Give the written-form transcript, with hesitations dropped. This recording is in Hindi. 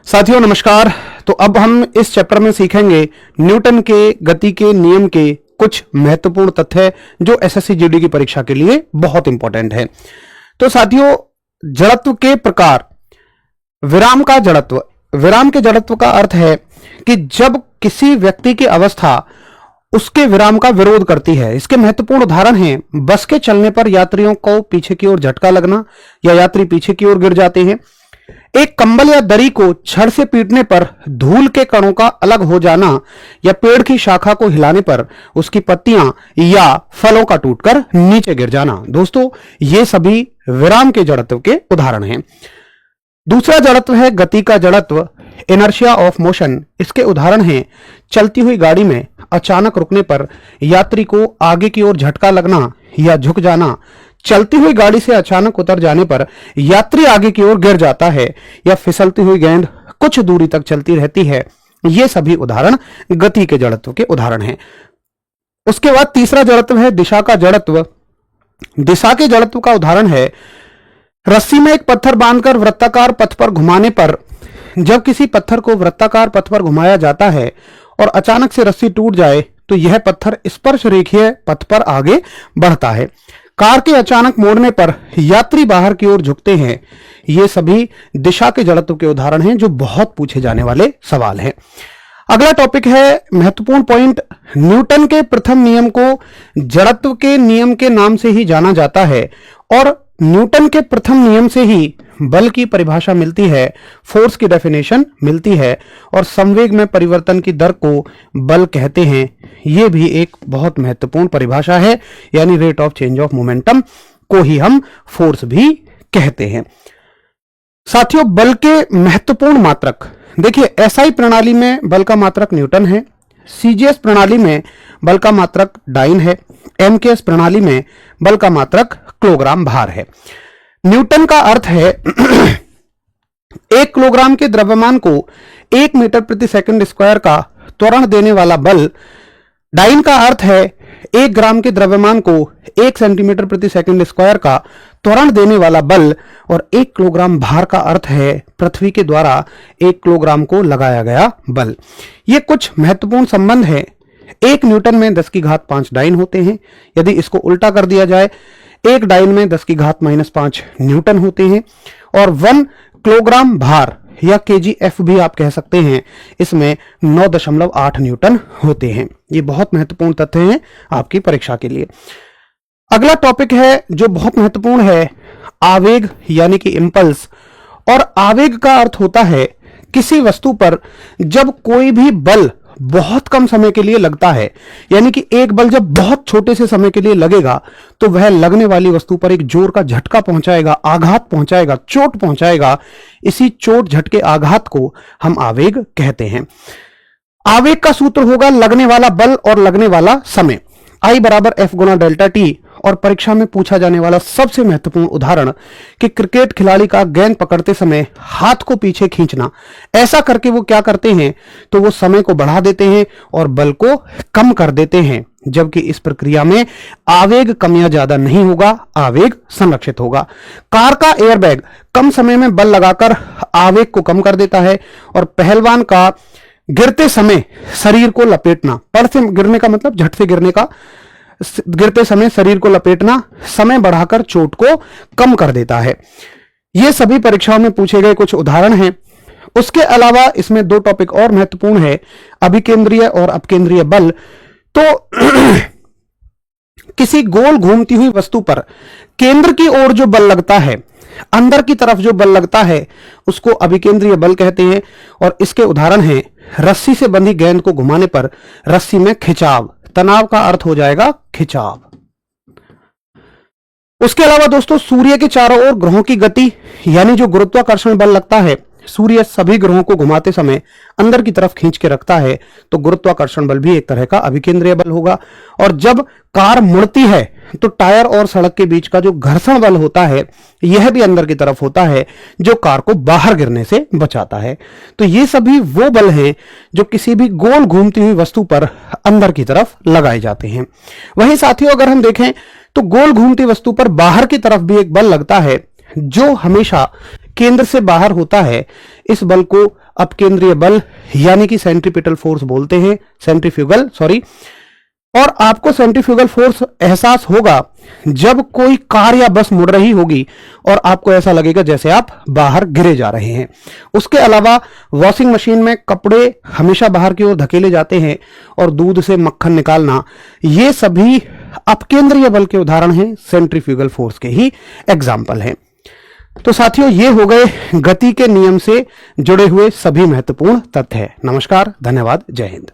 साथियों नमस्कार। तो अब हम इस चैप्टर में सीखेंगे न्यूटन के गति के नियम के कुछ महत्वपूर्ण तथ्य जो एसएससी जीडी की परीक्षा के लिए बहुत इंपॉर्टेंट है। तो साथियों, जड़त्व के प्रकार। विराम के जड़त्व का अर्थ है कि जब किसी व्यक्ति की अवस्था उसके विराम का विरोध करती है। इसके महत्वपूर्ण उदाहरण हैं बस के चलने पर यात्रियों को पीछे की ओर झटका लगना या यात्री पीछे की ओर गिर जाते हैं। एक कंबल या दरी को छड़ से पीटने पर धूल के कणों का अलग हो जाना या पेड़ की शाखा को हिलाने पर उसकी पत्तियां या फलों का टूटकर नीचे गिर जाना। दोस्तों, ये सभी विराम के जड़त्व के उदाहरण हैं। दूसरा जड़त्व है गति का जड़त्व, इनर्शिया ऑफ मोशन। इसके उदाहरण हैं चलती हुई गाड़ी में अचानक रुकने पर यात्री को आगे की ओर झटका लगना या झुक जाना, चलती हुई गाड़ी से अचानक उतर जाने पर यात्री आगे की ओर गिर जाता है या फिसलती हुई गेंद कुछ दूरी तक चलती रहती है। ये सभी उदाहरण गति के जड़त्व के उदाहरण हैं। उसके बाद तीसरा जड़त्व है दिशा का जड़त्व। दिशा के जड़त्व का उदाहरण है रस्सी में एक पत्थर बांधकर वृत्ताकार पथ पर घुमाने पर। जब किसी पत्थर को वृत्ताकार पथ पर घुमाया जाता है और अचानक से रस्सी टूट जाए तो यह पत्थर स्पर्श रेखीय पथ पर आगे बढ़ता है। कार के अचानक मोड़ने पर यात्री बाहर की ओर झुकते हैं। ये सभी दिशा के जड़त्व के उदाहरण हैं जो बहुत पूछे जाने वाले सवाल हैं। अगला टॉपिक है महत्वपूर्ण पॉइंट, न्यूटन के प्रथम नियम को जड़त्व के नियम के नाम से ही जाना जाता है और न्यूटन के प्रथम नियम से ही बल की परिभाषा मिलती है, फोर्स की डेफिनेशन मिलती है और संवेग में परिवर्तन की दर को बल कहते हैं। यह भी एक बहुत महत्वपूर्ण परिभाषा है, यानी rate of change of momentum को ही हम फोर्स भी कहते हैं। साथियों, बल के महत्वपूर्ण मात्रक देखिए, एसआई प्रणाली में बल का मात्रक न्यूटन है, सीजीएस प्रणाली में बल का मात्रक डाइन है, एमकेएस प्रणाली में बल का मात्रक किलोग्राम भार है। न्यूटन का अर्थ है 1 किलोग्राम के द्रव्यमान को 1 मीटर प्रति सेकंड स्क्वायर का त्वरण देने वाला बल। डाइन का अर्थ है 1 ग्राम के द्रव्यमान को 1 सेंटीमीटर प्रति सेकंड स्क्वायर का त्वरण देने वाला बल और 1 किलोग्राम भार का अर्थ है पृथ्वी के द्वारा 1 किलोग्राम को लगाया गया बल। ये कुछ महत्वपूर्ण संबंध है। 1 न्यूटन में 10 की घात 5 डाइन होते हैं। यदि इसको उल्टा कर दिया जाए, 1 डाइन में 10 की घात -5 न्यूटन होते हैं और 1 किलोग्राम भार या केजीएफ भी आप कह सकते हैं, इसमें 9.8 न्यूटन होते हैं। ये बहुत महत्वपूर्ण तथ्य हैं आपकी परीक्षा के लिए। अगला टॉपिक है जो बहुत महत्वपूर्ण है, आवेग यानी कि इंपल्स। और आवेग का अर्थ होता है किसी वस्तु पर जब कोई भी बल बहुत कम समय के लिए लगता है, यानी कि एक बल जब बहुत छोटे से समय के लिए लगेगा तो वह लगने वाली वस्तु पर एक जोर का झटका पहुंचाएगा, आघात पहुंचाएगा, चोट पहुंचाएगा। इसी चोट झटके आघात को हम आवेग कहते हैं। आवेग का सूत्र होगा लगने वाला बल और लगने वाला समय, I बराबर F गुना डेल्टा टी। और परीक्षा में पूछा जाने वाला सबसे महत्वपूर्ण उदाहरण कि क्रिकेट खिलाड़ी का गेंद पकड़ते समय हाथ को पीछे खींचना। ऐसा करके वो क्या करते हैं, तो वो समय को बढ़ा देते हैं और बल को कम कर देते हैं, जबकि इस प्रक्रिया में आवेग कम या ज्यादा नहीं होगा, आवेग संरक्षित होगा। कार का एयरबैग कम समय में बल लगाकर आवेग को कम कर देता है और पहलवान का गिरते समय शरीर को लपेटना, पड़ से गिरने का मतलब झट से गिरने का, गिरते समय शरीर को लपेटना समय बढ़ाकर चोट को कम कर देता है। ये सभी परीक्षाओं में पूछे गए कुछ उदाहरण हैं। उसके अलावा इसमें 2 टॉपिक और महत्वपूर्ण है, अभिकेंद्रीय और अपकेंद्रीय बल। तो किसी गोल घूमती हुई वस्तु पर केंद्र की ओर जो बल लगता है, अंदर की तरफ जो बल लगता है, उसको अभिकेंद्रीय बल कहते हैं। और इसके उदाहरण हैं रस्सी से बंधी गेंद को घुमाने पर रस्सी में खिंचाव, तनाव का अर्थ हो जाएगा खिंचाव। उसके अलावा दोस्तों, सूर्य के चारों ओर ग्रहों की गति यानी जो गुरुत्वाकर्षण बल लगता है, सूर्य सभी ग्रहों को घुमाते समय अंदर की तरफ खींच के रखता है, तो गुरुत्वाकर्षण बल भी एक तरह का अभिकेंद्रीय बल होगा। और जब कार मुड़ती है तो टायर और सड़क के बीच का जो घर्षण बल होता है, यह भी अंदर की तरफ होता है, जो कार को बाहर गिरने से बचाता है। तो ये सभी वो बल हैं जो किसी भी गोल घूमती हुई वस्तु पर अंदर की तरफ लगाए जाते हैं। वहीं साथियों, अगर हम देखें तो गोल घूमती वस्तु पर बाहर की तरफ भी एक बल लगता है जो हमेशा केंद्र से बाहर होता है, इस बल को अपकेंद्रीय बल यानी कि सेंट्रीपिटल फोर्स बोलते हैं, सेंट्रीफ्यूगल सॉरी। और आपको सेंट्रीफ्यूगल फोर्स एहसास होगा जब कोई कार या बस मुड़ रही होगी और आपको ऐसा लगेगा जैसे आप बाहर गिरे जा रहे हैं। उसके अलावा वॉशिंग मशीन में कपड़े हमेशा बाहर की ओर धकेले जाते हैं और दूध से मक्खन निकालना, ये सभी अपकेंद्रीय बल के उदाहरण हैं, सेंट्रीफ्यूगल फोर्स के ही एग्जाम्पल हैं। तो साथियों, ये हो गए गति के नियम से जुड़े हुए सभी महत्वपूर्ण तथ्य। नमस्कार, धन्यवाद, जय हिंद।